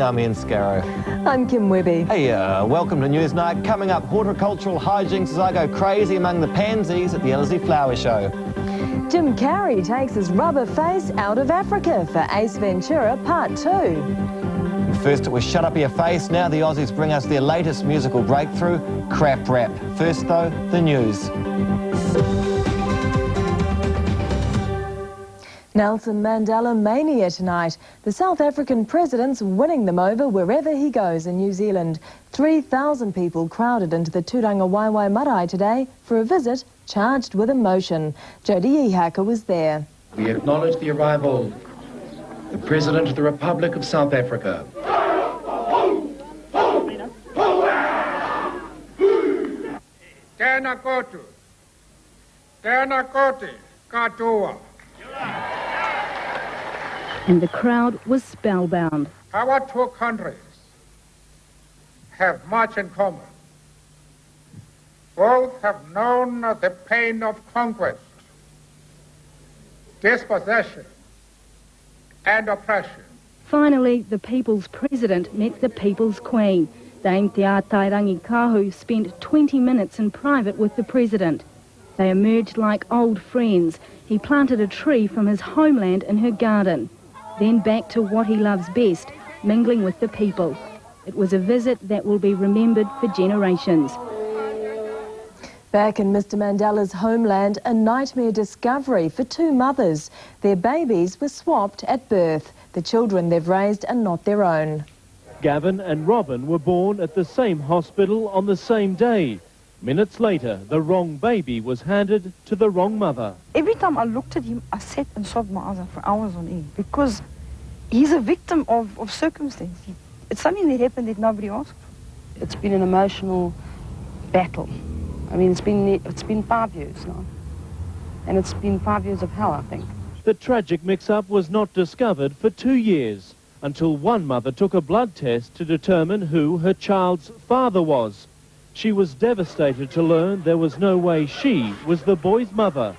I'm Ian Scarrow. I'm Kim Webby. Hey, welcome to Newsnight. Coming up, horticultural hijinks as I go crazy among the pansies at the Ellerslie Flower Show. Jim Carrey takes his rubber face out of Africa for Ace Ventura Part 2. First it was Shut Up Your Face. Now the Aussies bring us their latest musical breakthrough, Crap Rap. First though, the news. Nelson Mandela mania tonight. The South African president's winning them over wherever he goes in New Zealand. 3,000 people crowded into the Turanga Waiwai Marae today for a visit charged with emotion. Jody Ihaka was there. We acknowledge the arrival of the President of the Republic of South Africa. Tēnā koutou, tēnā koutou, katoa. And the crowd was spellbound. Our two countries have much in common. Both have known the pain of conquest, dispossession, and oppression. Finally, the People's President met the People's Queen. Dame Te Atairangi Kahu spent 20 minutes in private with the President. They emerged like old friends. He planted a tree from his homeland in her garden. Then back to what he loves best, mingling with the people. It was a visit that will be remembered for generations. Back in Mr. Mandela's homeland, a nightmare discovery for two mothers. Their babies were swapped at birth. The children they've raised are not their own. Gavin and Robin were born at the same hospital on the same day. Minutes later, the wrong baby was handed to the wrong mother. Every time I looked at him, I sat and sobbed my eyes out for hours on end because he's a victim of circumstance. It's something that happened that nobody asked for. It's been an emotional battle. I mean, it's been 5 years now, and it's been 5 years of hell, I think. The tragic mix-up was not discovered for 2 years, until one mother took a blood test to determine who her child's father was. She was devastated to learn there was no way she was the boy's mother.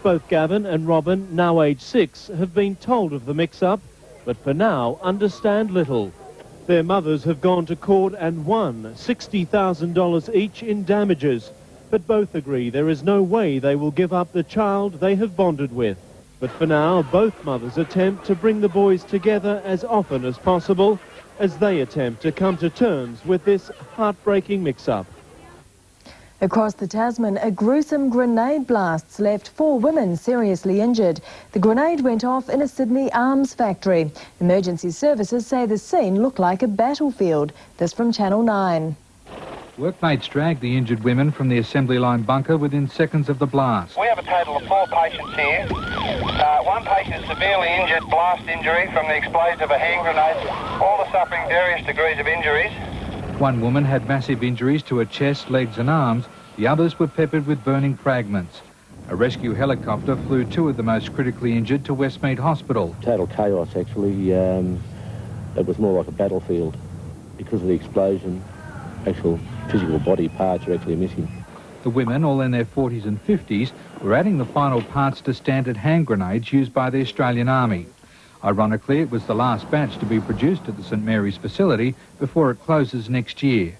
Both Gavin and Robin, now aged 6, have been told of the mix-up, but for now understand little. Their mothers have gone to court and won $60,000 each in damages, but both agree there is no way they will give up the child they have bonded with. But for now, both mothers attempt to bring the boys together as often as possible as they attempt to come to terms with this heartbreaking mix-up. Across the Tasman, a gruesome grenade blast left 4 women seriously injured. The grenade went off in a Sydney arms factory. Emergency services say the scene looked like a battlefield. This from Channel 9. Workmates dragged the injured women from the assembly line bunker within seconds of the blast. We have a total of 4 patients here. One patient severely injured, blast injury from the explosion of a hand grenade. All are suffering various degrees of injuries. One woman had massive injuries to her chest, legs and arms. The others were peppered with burning fragments. A rescue helicopter flew 2 of the most critically injured to Westmead Hospital. Total chaos, actually. It was more like a battlefield. Because of the explosion, actual physical body parts are actually missing. The women, all in their 40s and 50s, were adding the final parts to standard hand grenades used by the Australian Army. Ironically, it was the last batch to be produced at the St Mary's facility before it closes next year.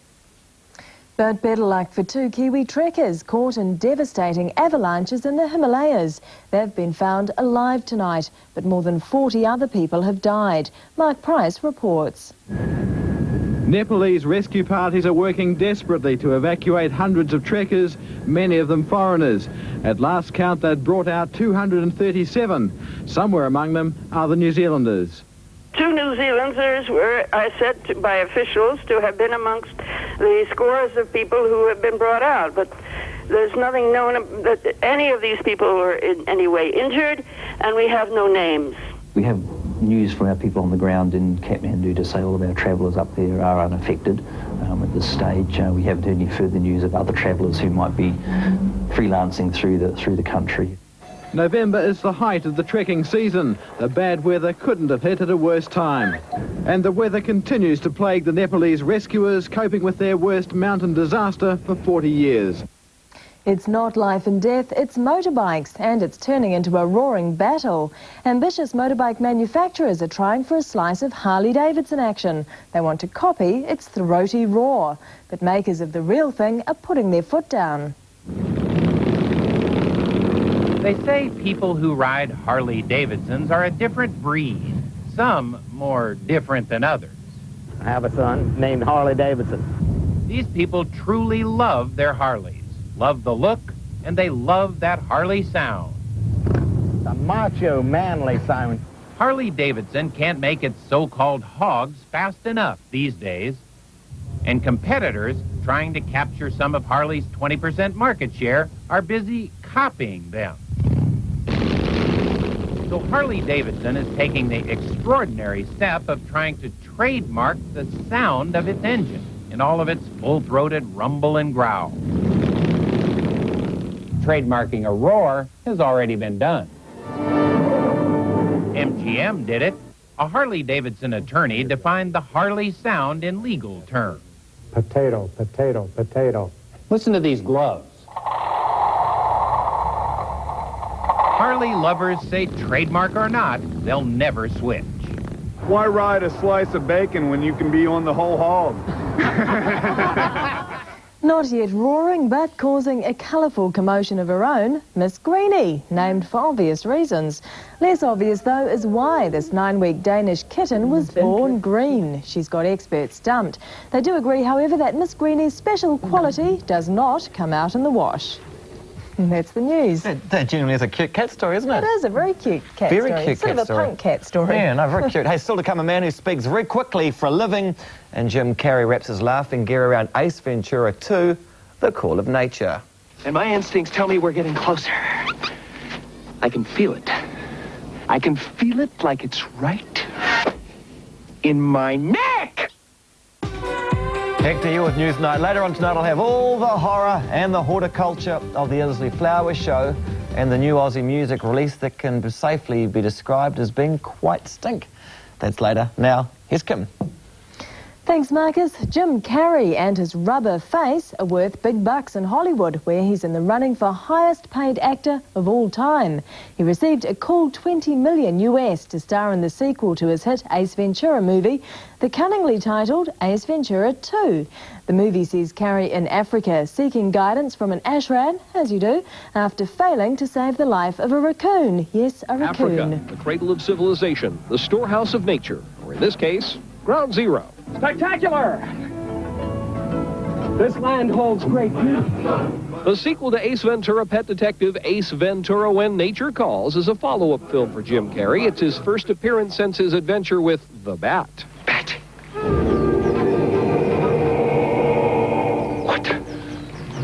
But better luck for 2 Kiwi trekkers caught in devastating avalanches in the Himalayas. They've been found alive tonight, but more than 40 other people have died. Mark Price reports. Nepalese rescue parties are working desperately to evacuate hundreds of trekkers, many of them foreigners. At last count, they'd brought out 237. Somewhere among them are the New Zealanders. 2 New Zealanders were, I said by officials, to have been amongst the scores of people who have been brought out. But there's nothing known that any of these people were in any way injured, and we have no names. We have news from our people on the ground in Kathmandu to say all of our travellers up there are unaffected. At this stage, we haven't heard any further news of other travellers who might be freelancing through the country. November is the height of the trekking season. The bad weather couldn't have hit at a worse time. And the weather continues to plague the Nepalese rescuers, coping with their worst mountain disaster for 40 years. It's not life and death, it's motorbikes, and it's turning into a roaring battle. Ambitious motorbike manufacturers are trying for a slice of Harley-Davidson action. They want to copy its throaty roar. But makers of the real thing are putting their foot down. They say people who ride Harley-Davidsons are a different breed, some more different than others. I have a son named Harley-Davidson. These people truly love their Harleys, love the look, and they love that Harley sound. The macho, manly sound. Harley-Davidson can't make its so-called hogs fast enough these days, and competitors trying to capture some of Harley's 20% market share are busy copying them. So Harley-Davidson is taking the extraordinary step of trying to trademark the sound of its engine in all of its full-throated rumble and growl. Trademarking a roar has already been done. MGM did it. A Harley-Davidson attorney defined the Harley sound in legal terms. Potato, potato, potato. Listen to these gloves. Harley lovers say trademark or not, they'll never switch. Why ride a slice of bacon when you can be on the whole hog? Not yet roaring, but causing a colourful commotion of her own, Miss Greenie, named for obvious reasons. Less obvious, though, is why this 9-week Danish kitten was born green. She's got experts stumped. They do agree, however, that Miss Greenie's special quality does not come out in the wash. And that's the news. That genuinely is a cute cat story, isn't it? It is a very cute cat story. Very cute sort cat of story. a punk cat story. Yeah, no, very cute. Hey, still to come, a man who speaks very quickly for a living, and Jim Carrey wraps his laughing gear around Ace Ventura 2, The Call of Nature. And my instincts tell me we're getting closer. I can feel it. I can feel it like it's right in my neck! Back to you with Newsnight. Later on tonight, I'll have all the horror and the horticulture of the Isley Flower Show and the new Aussie music release that can safely be described as being quite stink. That's later. Now, here's Kim. Thanks, Marcus. Jim Carrey and his rubber face are worth big bucks in Hollywood, where he's in the running for highest paid actor of all time. He received a cool $20 million US to star in the sequel to his hit Ace Ventura movie, the cunningly titled Ace Ventura 2. The movie sees Carrey in Africa seeking guidance from an ashram, as you do, after failing to save the life of a raccoon. Yes, a raccoon. Africa, the cradle of civilization, the storehouse of nature, or in this case, ground zero. Spectacular! This land holds great beauty. The sequel to Ace Ventura: Pet Detective Ace Ventura When Nature Calls is a follow-up film for Jim Carrey. It's his first appearance since his adventure with the Bat. Bat. What?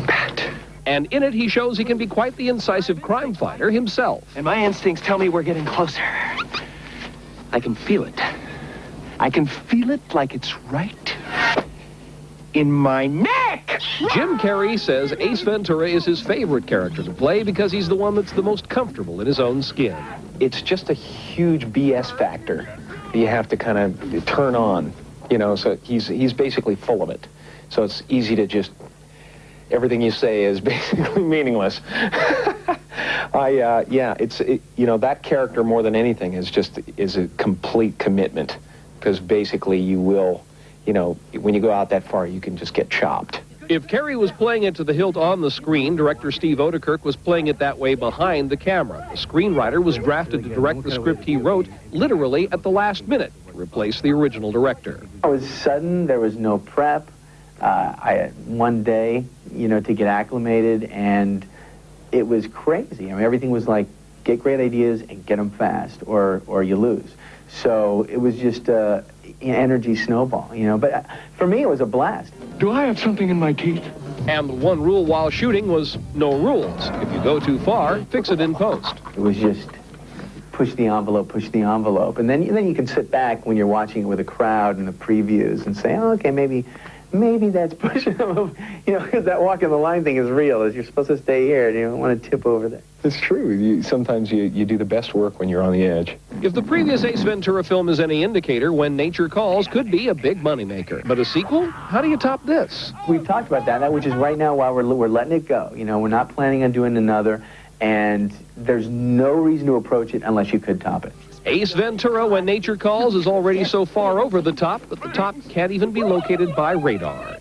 Bat. And in it, he shows he can be quite the incisive crime fighter himself. And my instincts tell me we're getting closer. I can feel it. I can feel it like it's right in my neck! Jim Carrey says Ace Ventura is his favorite character to play because he's the one that's the most comfortable in his own skin. It's just a huge BS factor that you have to kind of turn on, you know, so he's basically full of it. So it's easy to just, everything you say is basically meaningless. You know, that character more than anything is a complete commitment. Because basically you will, you know, when you go out that far, you can just get chopped. If Carrey was playing it to the hilt on the screen, director Steve Odekirk was playing it that way behind the camera. The screenwriter was drafted to direct the script he wrote literally at the last minute to replace the original director. It was sudden. There was no prep. I had one day, you know, to get acclimated, and it was crazy. I mean, everything was like, get great ideas and get them fast, or you lose. So it was just an energy snowball, you know. But for me, it was a blast. Do I have something in my teeth? And the one rule while shooting was no rules. If you go too far, fix it in post. It was just push the envelope. And then you can sit back when you're watching it with a crowd and the previews and say, oh, okay, maybe that's pushing them over. You know, because that walking the line thing is real. You're supposed to stay here and you don't want to tip over there. It's true. Sometimes you do the best work when you're on the edge. If the previous Ace Ventura film is any indicator, When Nature Calls could be a big moneymaker. But a sequel? How do you top this? We've talked about that, which is right now why we're letting it go. You know, we're not planning on doing another, and there's no reason to approach it unless you could top it. Ace Ventura, When Nature Calls is already so far over the top, but the top can't even be located by radar.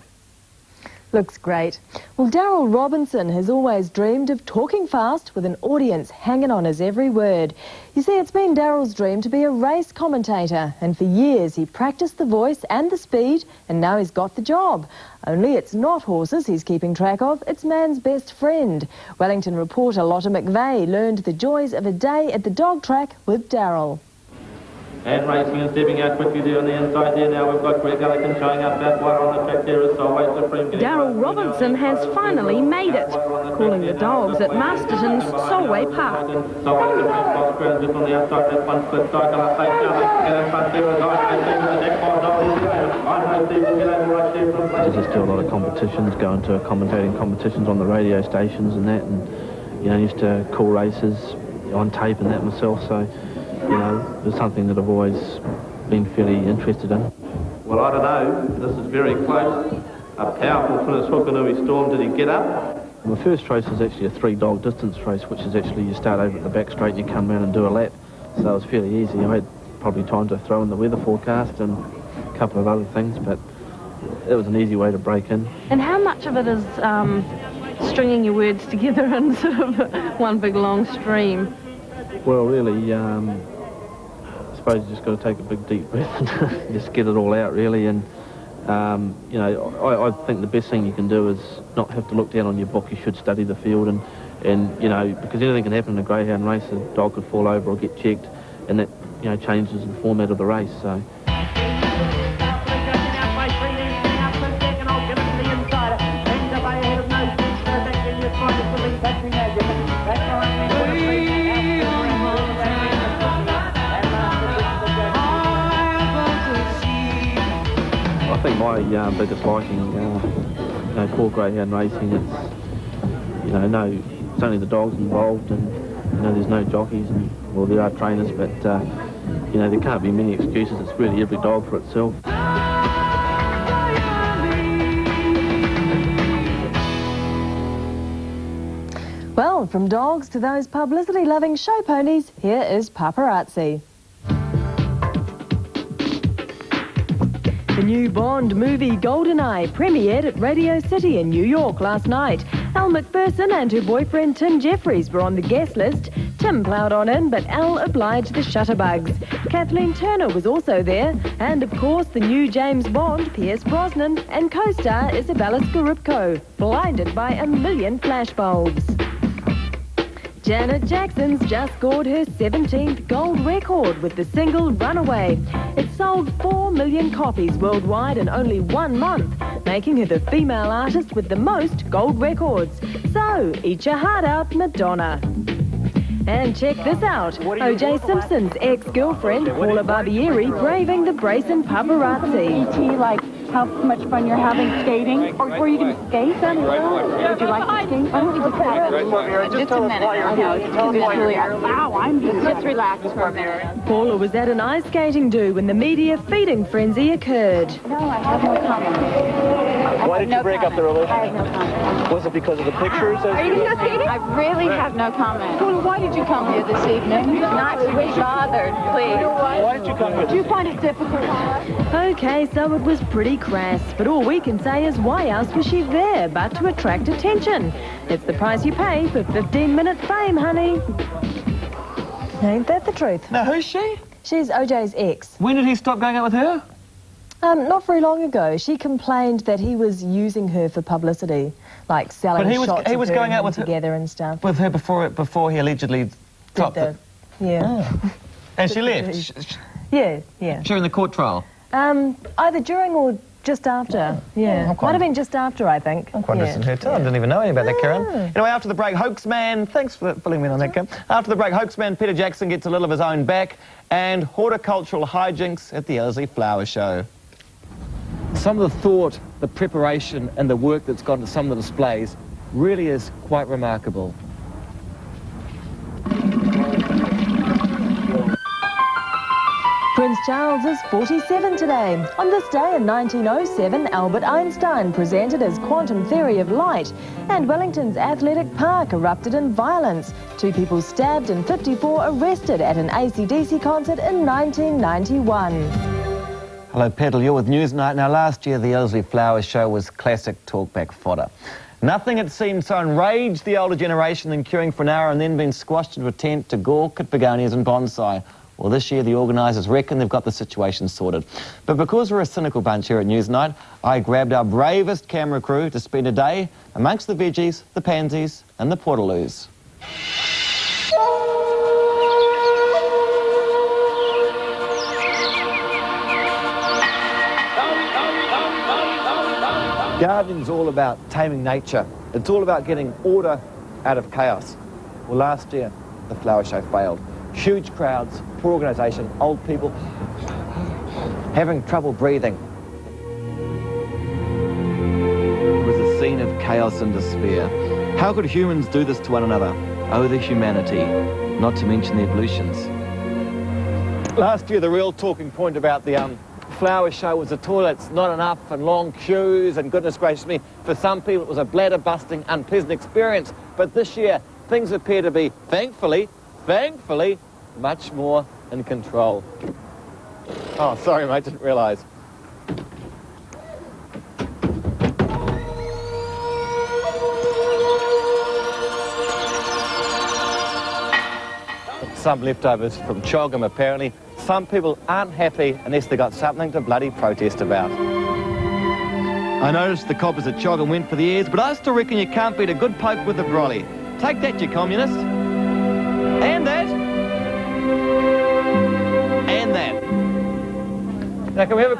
Looks great. Well, Daryl Robinson has always dreamed of talking fast with an audience hanging on his every word. You see, it's been Daryl's dream to be a race commentator, and for years he practiced the voice and the speed, and now he's got the job. Only it's not horses he's keeping track of, it's man's best friend. Wellington reporter Lotta McVeigh learned the joys of a day at the dog track with Daryl. And racing and stepping out quickly there on the inside there. Now we've got Greg Ellican showing up that wire on the track there as Solway Supreme. Daryl Robinson has finally made it, calling the dogs at Masterton's Solway Park. I just do a lot of competitions, going to commentating competitions on the radio stations and that, and, you know, used to call races on tape and that myself, so, you know, it was something that I've always been fairly interested in. Well, I don't know. This is very close. A powerful Finis Hukanui Storm. Did he get up? My first race was actually a 3-dog distance race, which is actually you start over at the back straight and you come round and do a lap. So it was fairly easy. I had probably time to throw in the weather forecast and a couple of other things, but it was an easy way to break in. And how much of it is stringing your words together in sort of one big long stream? Well, really, I suppose you just got to take a big deep breath and just get it all out, really. And you know, I think the best thing you can do is not have to look down on your book. You should study the field, and you know, because anything can happen in a greyhound race. A dog could fall over or get checked, and that, you know, changes the format of the race. So. I think my biggest liking, you know, for greyhound racing, it's, you know, it's only the dogs involved, and, you know, there's no jockeys, and, well, there are trainers, but, you know, there can't be many excuses. It's really every dog for itself. Well, from dogs to those publicity-loving show ponies, here is Paparazzi. The new Bond movie GoldenEye premiered at Radio City in New York last night. Elle Macpherson and her boyfriend Tim Jeffries were on the guest list. Tim ploughed on in, but Elle obliged the shutterbugs. Kathleen Turner was also there, and of course the new James Bond, Pierce Brosnan, and co-star Isabella Scorupco, blinded by a million flashbulbs. Janet Jackson's just scored her 17th gold record with the single Runaway. It sold 4 million copies worldwide in only 1 month, making her the female artist with the most gold records. So, eat your heart out, Madonna. And check this out, O.J. Simpson's ex-girlfriend, Paula Barbieri, braving the Brayson paparazzi. E.T., like how much fun you're having skating, or you can skate then? Would you like to skate? Why don't we just have it? Just a minute. I know, it's really, wow, I'm just relax for a minute. Paula was at an ice skating do when the media feeding frenzy occurred. No, I have no comment. Why did you break up the relationship? I have no comment. Was it because of the pictures? Are you going to go skating? I really have no comment. Paula, why did you come here this evening? Not to be bothered, please. Why did you come here? Do you find it difficult? Okay, so it was pretty crass, but all we can say is why else was she there but to attract attention? It's the price you pay for 15-minute fame, honey. Ain't that the truth? Now, who's she? She's OJ's ex. When did he stop going out with her? Not very long ago. She complained that he was using her for publicity, like selling shots he was of her going out with together and stuff. With her before he allegedly dropped it. Yeah. Oh. And she left? Yeah. During the court trial? Either during or just after. Yeah. Might have been just after, I think. I'm quite interested in her too. I didn't even know anything about that, Karen. Anyway, after the break, Hoaxman, thanks for filling me in on that, Karen. After the break, Hoaxman Peter Jackson gets a little of his own back, and horticultural hijinks at the Ellerslie Flower Show. Some of the thought, the preparation, and the work that's gone into some of the displays really is quite remarkable. Prince Charles is 47 today. On this day in 1907, Albert Einstein presented his quantum theory of light, and Wellington's athletic park erupted in violence. 2 people stabbed and 54 arrested at an AC/DC concert in 1991. Hello, Petal, you're with Newsnight. Now, last year, the Ellerslie Flowers Show was classic talkback fodder. Nothing had seemed so enraged the older generation than queuing for an hour and then being squashed into a tent to gawk at begonias and bonsai. Well, this year, the organisers reckon they've got the situation sorted. But because we're a cynical bunch here at Newsnight, I grabbed our bravest camera crew to spend a day amongst the veggies, the pansies and the portaloos. Gardening's all about taming nature. It's all about getting order out of chaos. Well, last year, the flower show failed. Huge crowds, poor organisation, old people having trouble breathing. It was a scene of chaos and despair. How could humans do this to one another? Oh, the humanity, not to mention the ablutions. Last year, the real talking point about the flower show was the toilets, not enough and long queues, and goodness gracious me, for some people it was a bladder-busting, unpleasant experience. But this year, things appear to be, thankfully, much more in control. Oh, sorry mate, didn't realise. Some leftovers from Choggum, apparently. Some people aren't happy unless they got something to bloody protest about. I noticed the coppers at Choggum went for the ears, but I still reckon you can't beat a good poke with a brolly. Take that, you communist. And that. And that. Now, can we have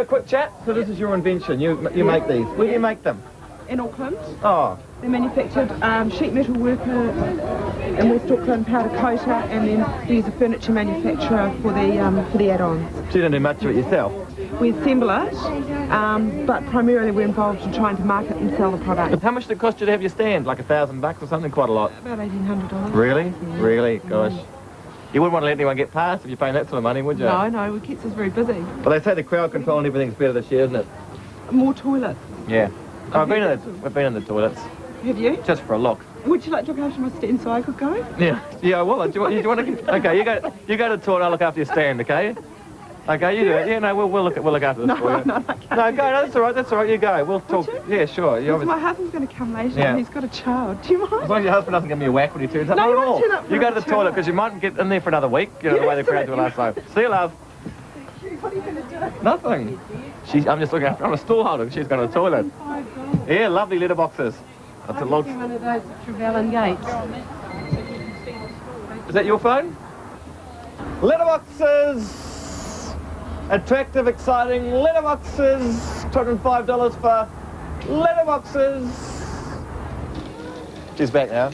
a quick chat? So this is your invention. You make these. Where do you make them? In Auckland. Oh. They're manufactured sheet metal worker in West Auckland, powder coater, and then they use a furniture manufacturer for the add-ons. So you don't do much of it yourself? We assemble it, but primarily we're involved in trying to market and sell the product. But how much did it cost you to have your stand? Like $1,000 or something? Quite a lot. About $1,800. Really? Yeah. Really? Gosh. You wouldn't want to let anyone get past if you're paying that sort of money, would you? No, it keeps us very busy. Well, they say the crowd control and everything's better this year, isn't it? More toilets. Yeah. We've been in the toilets. Have you? Just for a look. Would you like to look after my stand so I could go? Yeah, I will. Do you want to? Okay, you go to the toilet. I'll look after your stand. Okay. Okay, you do it. Yeah, no, we'll look after this for you. No, I can't. No, go. No, that's all right. That's all right. You go. We'll talk. Yeah, sure. My husband's going to come later. Yeah. And he's got a child. Do you mind? As long as your husband doesn't give me a whack when he turns up. No, Not he at all. won't turn up. You go to the toilet because you mightn't get in there for another week. You know the way the crowds will last. So, see you, love. What are you going to do? Nothing. I'm just looking after. I'm a storeholder. She's going to the toilet. Yeah, lovely litter boxes. That's a lot. One of those at Trevelyan Gates. Is that your phone? Letterboxes! Attractive, exciting letterboxes! $205 for letterboxes! She's back now.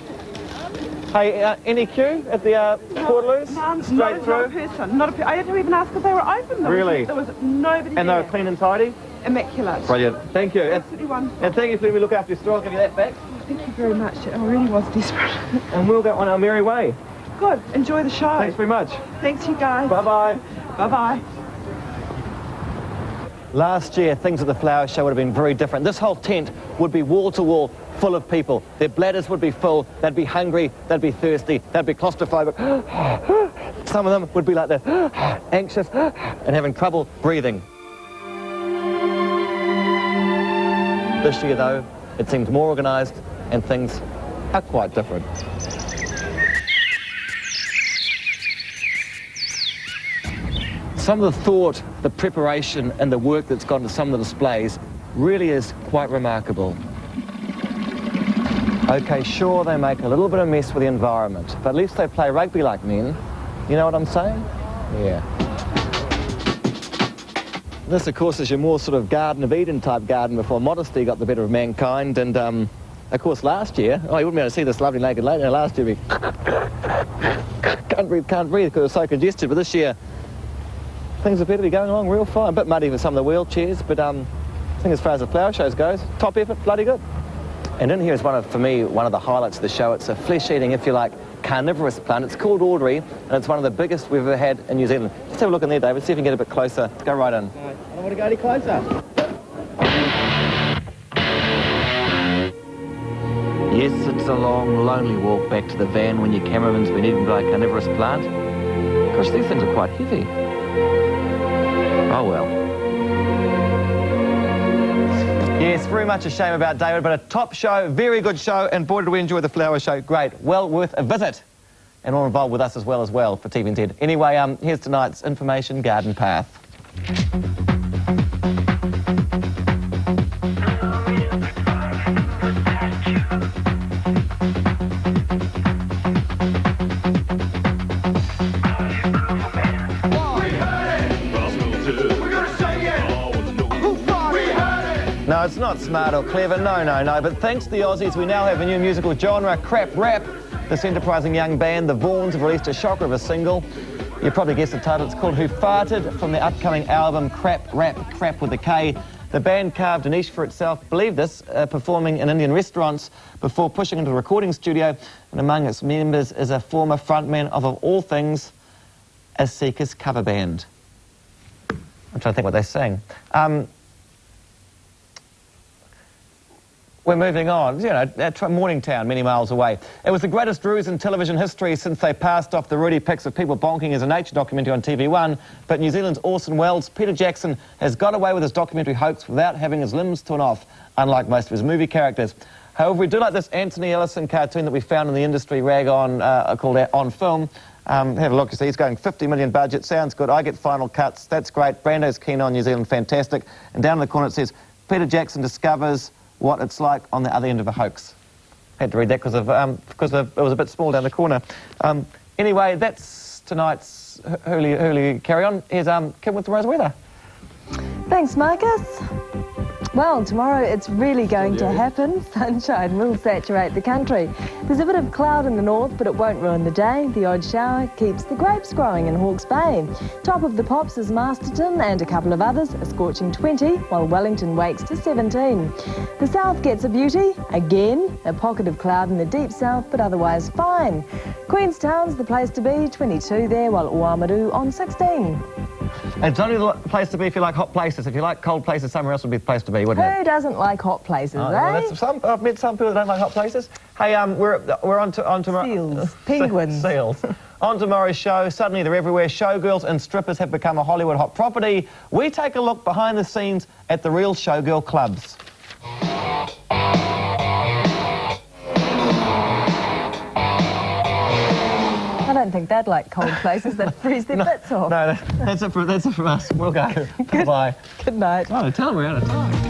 Hey, any queue at the Portaloos? Straight through? Not a person. I didn't even ask if they were open. Really? There was nobody And they were clean and tidy? Immaculate. Brilliant. Thank you. Absolutely wonderful. And thank you for letting me look after your store. I'll give you that back. Thank you very much. I really was desperate. And we'll go on our merry way. Good. Enjoy the show. Thanks very much. Thanks, you guys. Bye-bye. Bye-bye. Last year, things at the flower show would have been very different. This whole tent would be wall-to-wall full of people. Their bladders would be full. They'd be hungry. They'd be thirsty. They'd be claustrophobic. Some of them would be like that, anxious and having trouble breathing. This year, though, it seems more organised and things are quite different. Some of the thought, the preparation and the work that's gone to some of the displays really is quite remarkable. Okay, sure, they make a little bit of mess with the environment, but at least they play rugby like men. You know what I'm saying? Yeah. This, of course, is your more sort of Garden of Eden type garden before modesty got the better of mankind. And, of course, last year, you wouldn't be able to see this lovely naked lady. Last year, we can't breathe because it was so congested. But this year, things appear to be going along real fine. A bit muddy with some of the wheelchairs, but I think as far as the flower shows goes, top effort, bloody good. And in here is for me, one of the highlights of the show. It's a flesh-eating, if you like, carnivorous plant. It's called Audrey, and it's one of the biggest we've ever had in New Zealand. Let's have a look in there, David, see if you can get a bit closer. Go right in. I don't want to go any closer. Yes, it's a long, lonely walk back to the van when your cameraman's been eaten by a carnivorous plant. Gosh, these things are quite heavy. Oh well. Yes, very much a shame about David, but a top show, very good show, and boy did we enjoy the flower show. Great, well worth a visit. And all involved with us as well for TVNZ. Anyway, here's tonight's information garden path. No, it's not smart or clever, no. But thanks to the Aussies, we now have a new musical genre, crap rap. This enterprising young band, the Vaughns, have released a shocker of a single. You probably guessed the title. It's called Who Farted, from the upcoming album Crap Rap, crap with a K. The band carved a niche for itself, believe this, performing in Indian restaurants before pushing into the recording studio. And among its members is a former frontman of all things, a Seekers cover band. I'm trying to think what they sang. We're moving on, you know, Morningtown, many miles away. It was the greatest ruse in television history since they passed off the Rudy pics of people bonking as a nature documentary on TV1. But New Zealand's Orson Welles, Peter Jackson, has got away with his documentary hoax without having his limbs torn off, unlike most of his movie characters. However, we do like this Anthony Ellison cartoon that we found in the industry rag on, called On Film. Have a look, you see, he's going 50 million budget, sounds good, I get final cuts, that's great, Brando's keen on New Zealand, fantastic. And down in the corner it says, Peter Jackson discovers what it's like on the other end of a hoax. Had to read that because it was a bit small down the corner. Anyway, that's tonight's Hurley Carry On. Here's Kim with tomorrow's weather. Thanks, Marcus. Well, tomorrow it's really going to happen. Sunshine will saturate the country. There's a bit of cloud in the north, but it won't ruin the day. The odd shower keeps the grapes growing in Hawke's Bay. Top of the pops is Masterton and a couple of others, a scorching 20, while Wellington wakes to 17. The south gets a beauty, again, a pocket of cloud in the deep south, but otherwise fine. Queenstown's the place to be, 22 there, while Oamaru on 16. It's only the place to be if you like hot places. If you like cold places, somewhere else would be the place to be, wouldn't it? Who doesn't like hot places, well, I've met some people that don't like hot places. Hey, we're on tomorrow. Seals, penguins. Seals. On tomorrow's show, suddenly they're everywhere. Showgirls and strippers have become a Hollywood hot property. We take a look behind the scenes at the real showgirl clubs. I don't think they'd like cold places that freeze their bits off. No, that's it from us. We'll go. Goodbye. Good night. Oh, tell them we're out of time.